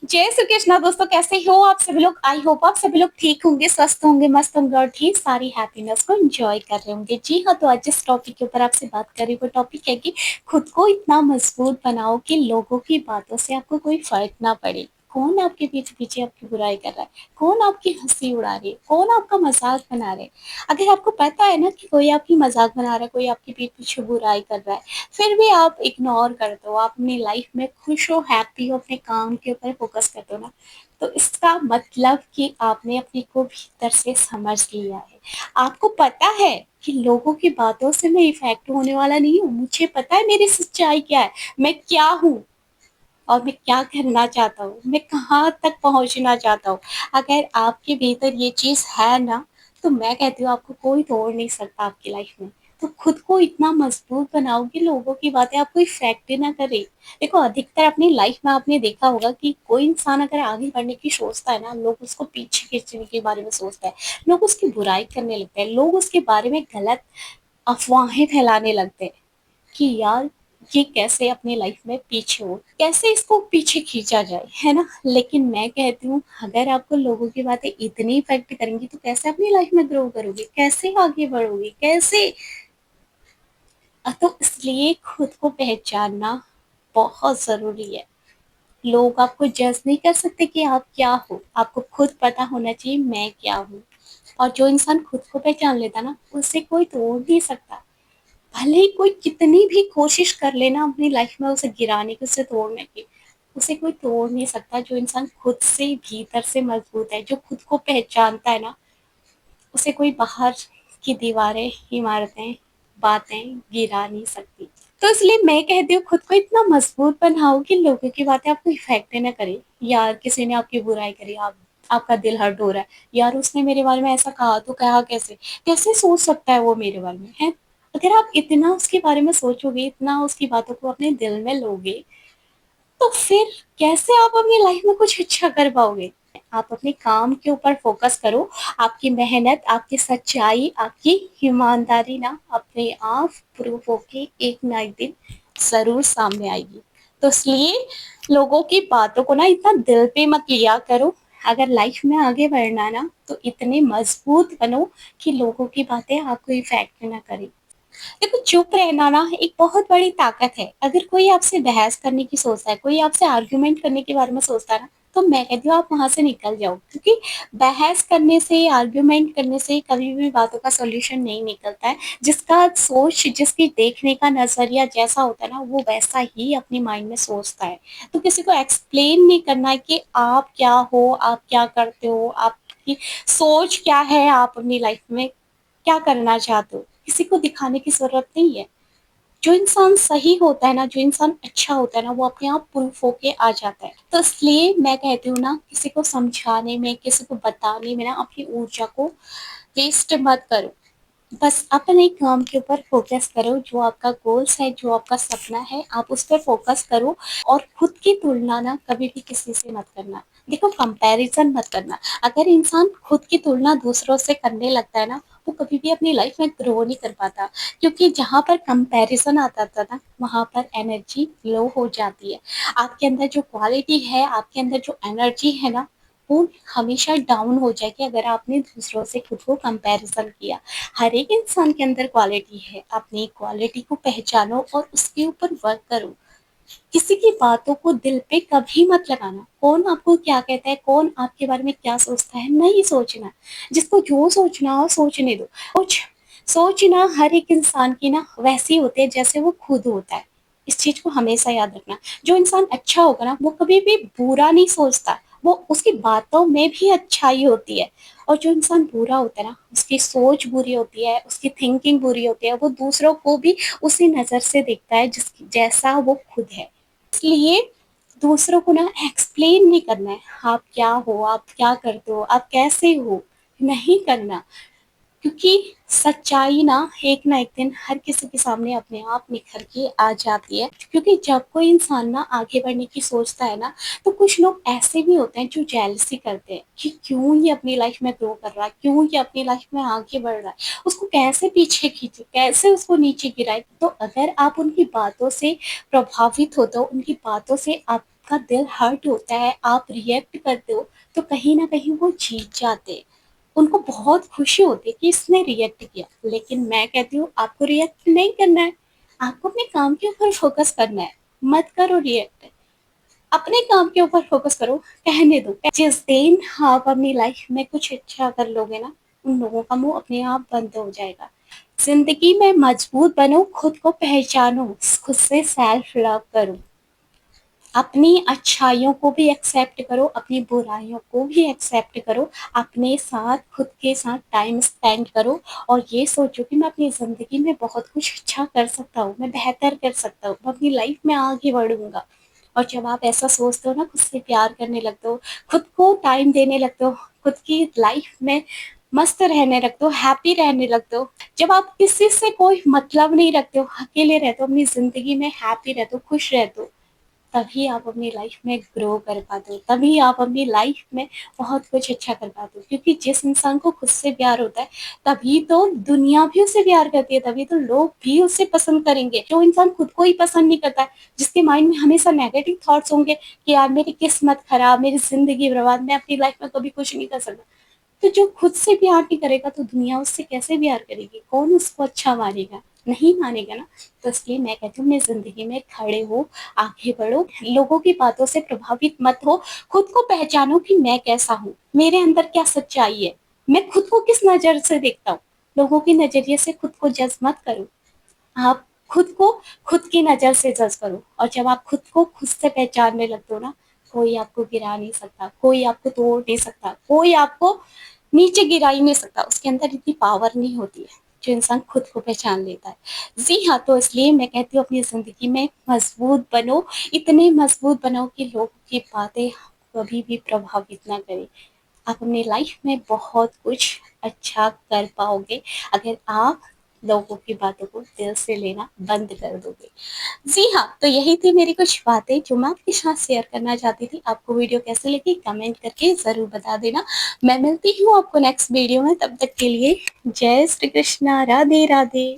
जय श्री कृष्णा दोस्तों, कैसे हो आप सभी लोग। आई होप आप सभी लोग ठीक होंगे, स्वस्थ होंगे, मस्त होंगे और ढेर सारी हैप्पीनेस को एंजॉय कर रहे होंगे। जी हाँ, तो आज जिस टॉपिक के ऊपर आपसे बात कर रही हूँ वो टॉपिक है कि खुद को इतना मजबूत बनाओ कि लोगों की बातों से आपको कोई फर्क ना पड़े। कौन आपके पीछे पीछे आपकी बुराई कर रहा है, कौन आपकी हंसी उड़ा रही है, कौन आपका मजाक बना रहे हैं। अगर आपको पता है ना कि कोई आपकी मजाक बना रहा है, कोई आपके पीठ पीछे बुराई कर रहा है, फिर भी आप इग्नोर करते हो, आप अपनी लाइफ में खुश हो, हैप्पी हो, अपने काम के ऊपर फोकस करते हो ना, तो इसका मतलब कि आपने अपने को भीतर से समझ लिया है। आपको पता है कि लोगों की बातों से मैं इफेक्ट होने वाला नहीं हूँ। मुझे पता है मेरी सच्चाई क्या है, मैं क्या हूँ और मैं क्या करना चाहता हूँ, मैं कहाँ तक पहुँचना चाहता हूँ। अगर आपके भीतर ये चीज़ है ना, तो मैं कहती हूँ आपको कोई तोड़ नहीं सकता आपकी लाइफ में। तो खुद को इतना मजबूत बनाओ कि लोगों की बातें आपको इफेक्ट ना करे। देखो, अधिकतर अपनी लाइफ में आपने देखा होगा कि कोई इंसान अगर आगे बढ़ने की सोचता है ना, लोग उसको पीछे खींचने के बारे में सोचते हैं, लोग उसकी बुराई करने लगते हैं, लोग उसके बारे में गलत अफवाहें फैलाने लगते हैं कि यार ये कैसे अपनी लाइफ में पीछे हो, कैसे इसको पीछे खींचा जाए, है ना। लेकिन मैं कहती हूँ अगर आपको लोगों की बातें इतनी इफेक्ट करेंगी तो कैसे अपनी लाइफ में ग्रो करोगे, कैसे आगे बढ़ोगे, कैसे। तो इसलिए खुद को पहचानना बहुत जरूरी है। लोग आपको जज नहीं कर सकते कि आप क्या हो, आपको खुद पता होना चाहिए मैं क्या हूँ। और जो इंसान खुद को पहचान लेता ना, उसे कोई तोड़ नहीं सकता। भले ही कोई कितनी भी कोशिश कर लेना अपनी लाइफ में उसे गिराने की, उसे तोड़ने की, उसे कोई तोड़ नहीं सकता। जो इंसान खुद से भीतर से मजबूत है, जो खुद को पहचानता है ना, उसे कोई बाहर की दीवारें, इमारतें, बातें गिरा नहीं सकती। तो इसलिए मैं कहती हूँ खुद को इतना मजबूत बनाओ कि लोगों की बातें आपको इफेक्ट ना करे। यार किसी ने आपकी बुराई करी, आप आपका दिल हर्ट हो रहा है, यार उसने मेरे बारे में ऐसा कहा तो कहा कैसे, कैसे सोच सकता है वो मेरे बारे में, है। अगर आप इतना उसके बारे में सोचोगे, इतना उसकी बातों को अपने दिल में लोगे, तो फिर कैसे आप अपनी लाइफ में कुछ अच्छा कर पाओगे। आप अपने काम के ऊपर फोकस करो। आपकी मेहनत, आपकी सच्चाई, आपकी ईमानदारी ना अपने आप प्रूफ होके एक ना एक दिन जरूर सामने आएगी। तो इसलिए लोगों की बातों को ना इतना दिल पे मत लिया करो। अगर लाइफ में आगे बढ़ना ना, तो इतने मजबूत बनो कि लोगों की बातें आपको इफेक्ट ना करें। देखो, चुप रहना ना एक बहुत बड़ी ताकत है। अगर कोई आपसे बहस करने की सोचता है, कोई आपसे आर्ग्यूमेंट करने के बारे में सोचता है ना, तो मैं कहती हूँ आप वहां से निकल जाओ। क्योंकि बहस करने से, आर्ग्यूमेंट करने से कभी भी बातों का सोल्यूशन नहीं निकलता है। जिसका सोच, जिसकी देखने का नजरिया जैसा होता है ना, वो वैसा ही अपने माइंड में सोचता है। तो किसी को एक्सप्लेन नहीं करना है कि आप क्या हो, आप क्या करते हो, आपकी सोच क्या है, आप अपनी लाइफ में क्या करना चाहते हो, किसी को दिखाने की जरूरत नहीं है। जो इंसान सही होता है ना, जो इंसान अच्छा होता है ना, वो अपने आप प्रूफ होके आ जाता है। तो इसलिए मैं कहती हूँ ना, किसी को समझाने में, किसी को बताने में ना अपनी ऊर्जा को वेस्ट मत करो। बस अपने काम के ऊपर फोकस करो। जो आपका गोल्स है, जो आपका सपना है, आप उस पर फोकस करो। और खुद की तुलना ना कभी भी किसी से मत करना। देखो, कंपैरिजन मत करना। अगर इंसान खुद की तुलना दूसरों से करने लगता है ना, वो कभी भी अपनी लाइफ में ग्रो नहीं कर पाता। क्योंकि जहाँ पर कंपैरिजन आता था ना, वहाँ पर एनर्जी लो हो जाती है। आपके अंदर जो क्वालिटी है, आपके अंदर जो एनर्जी है ना, वो हमेशा डाउन हो जाएगी अगर आपने दूसरों से खुद को कंपैरिजन किया। हर एक इंसान के अंदर क्वालिटी है, अपनी क्वालिटी को पहचानो और उसके ऊपर वर्क करो। किसी की बातों को दिल पे कभी मत लगाना। कौन आपको क्या कहता है, कौन आपके बारे में क्या सोचता है, नहीं सोचना। जिसको जो सोचना हो सोचने दो। कुछ सोचना हर एक इंसान की ना वैसी होती है जैसे वो खुद होता है। इस चीज को हमेशा याद रखना। जो इंसान अच्छा होगा ना, वो कभी भी बुरा नहीं सोचता, वो उसकी बातों में भी अच्छाई होती है। और जो इंसान बुरा होता है ना, उसकी सोच बुरी होती है, उसकी थिंकिंग बुरी होती है, वो दूसरों को भी उसी नजर से देखता है जिस जैसा वो खुद है। इसलिए दूसरों को ना एक्सप्लेन नहीं करना है, आप क्या हो, आप क्या करते हो, आप कैसे हो, नहीं करना। क्योंकि सच्चाई ना एक दिन हर किसी के सामने अपने आप निखर के आ जाती है। क्योंकि जब कोई इंसान ना आगे बढ़ने की सोचता है ना, तो कुछ लोग ऐसे भी होते हैं जो जेलसी करते हैं कि क्यों ये अपनी लाइफ में ग्रो कर रहा है, क्यों ये अपनी लाइफ में आगे बढ़ रहा है, उसको कैसे पीछे खींचे, कैसे उसको नीचे गिराए। तो अगर आप उनकी बातों से प्रभावित होते हो, उनकी बातों से आप आपका दिल हर्ट होता है, आप रिएक्ट करते हो, तो कहीं न कहीं वो जीत जाते हैं। उनको बहुत खुशी होती है कि इसने रिएक्ट किया, लेकिन मैं कहती हूँ आपको रिएक्ट नहीं करना है, आपको अपने काम के ऊपर फ़ोकस करना है, मत करो रिएक्ट। अपने काम के ऊपर फ़ोकस करो, कहने दो। जिस दिन आप अपनी लाइफ़ में कुछ अच्छा कर लोगे ना, उन लोगों का मुँह अपने आप बंद हो जाएगा। ज़िंदगी में मजबूत बनो, खुद को पहचानो, खुद से सेल्फ लव करो। अपनी अच्छाइयों को भी एक्सेप्ट करो, अपनी बुराइयों को भी एक्सेप्ट करो, अपने साथ खुद के साथ टाइम स्पेंड करो और ये सोचो कि मैं अपनी ज़िंदगी में बहुत कुछ अच्छा कर सकता हूँ, मैं बेहतर कर सकता हूँ, मैं अपनी लाइफ में आगे बढ़ूँगा। और जब आप ऐसा सोचते हो ना, खुद से प्यार करने लगते हो, खुद को टाइम देने लगते हो, खुद की लाइफ में मस्त रहने लगते हो, हैप्पी रहने लगते हो। जब आप किसी से कोई मतलब नहीं रखते हो, अकेले रहते हो, अपनी ज़िंदगी में हैप्पी रहते हो, खुश रहते हो, तभी आप अपनी लाइफ में ग्रो कर पाते हो, तभी आप अपनी लाइफ में बहुत कुछ अच्छा कर पाते हो। क्योंकि जिस इंसान को खुद से प्यार होता है, तभी तो दुनिया भी उसे प्यार करती है, तभी तो लोग भी उसे पसंद करेंगे। जो इंसान खुद को ही पसंद नहीं करता है, जिसके माइंड में हमेशा नेगेटिव थॉट्स होंगे कि यार मेरी किस्मत खराब, मेरी जिंदगी बर्बाद, मैं अपनी लाइफ में कभी कुछ नहीं कर सकता, तो जो खुद से प्यार नहीं करेगा तो दुनिया उससे कैसे प्यार करेगी? कौन उसको अच्छा मानेगा? नहीं मानेगा ना। तो इसलिए मैं कहती हूँ अपनी ज़िंदगी में खड़े हो, आगे बढ़ो, लोगों की बातों से प्रभावित मत हो, खुद को पहचानो कि मैं कैसा हूँ, मेरे अंदर क्या सच्चाई है, मैं खुद को किस नज़र से देखता हूँ। लोगों के नज़रिए से खुद को जज मत करो, आप खुद को खुद की नज़र से जज करो। और जब आप खुद को खुद से पहचानने लगते हो ना, कोई आपको गिरा नहीं सकता, कोई आपको तोड़ नहीं सकता, कोई आपको नीचे गिरा ही नहीं सकता। उसके अंदर इतनी पावर नहीं होती है जो इंसान खुद को पहचान लेता है। जी हाँ, तो इसलिए मैं कहती हूँ अपनी ज़िंदगी में मजबूत बनो, इतने मजबूत बनो कि लोगों की बातें कभी भी प्रभावित ना करें। आप अपनी लाइफ में बहुत कुछ अच्छा कर पाओगे अगर आप लोगों की बातों को दिल से लेना बंद कर दोगे। जी हाँ, तो यही थी मेरी कुछ बातें जो मैं आपके साथ शेयर करना चाहती थी। आपको वीडियो कैसे लगी कमेंट करके ज़रूर बता देना। मैं मिलती हूँ आपको नेक्स्ट वीडियो में, तब तक के लिए जय श्री कृष्णा, राधे राधे।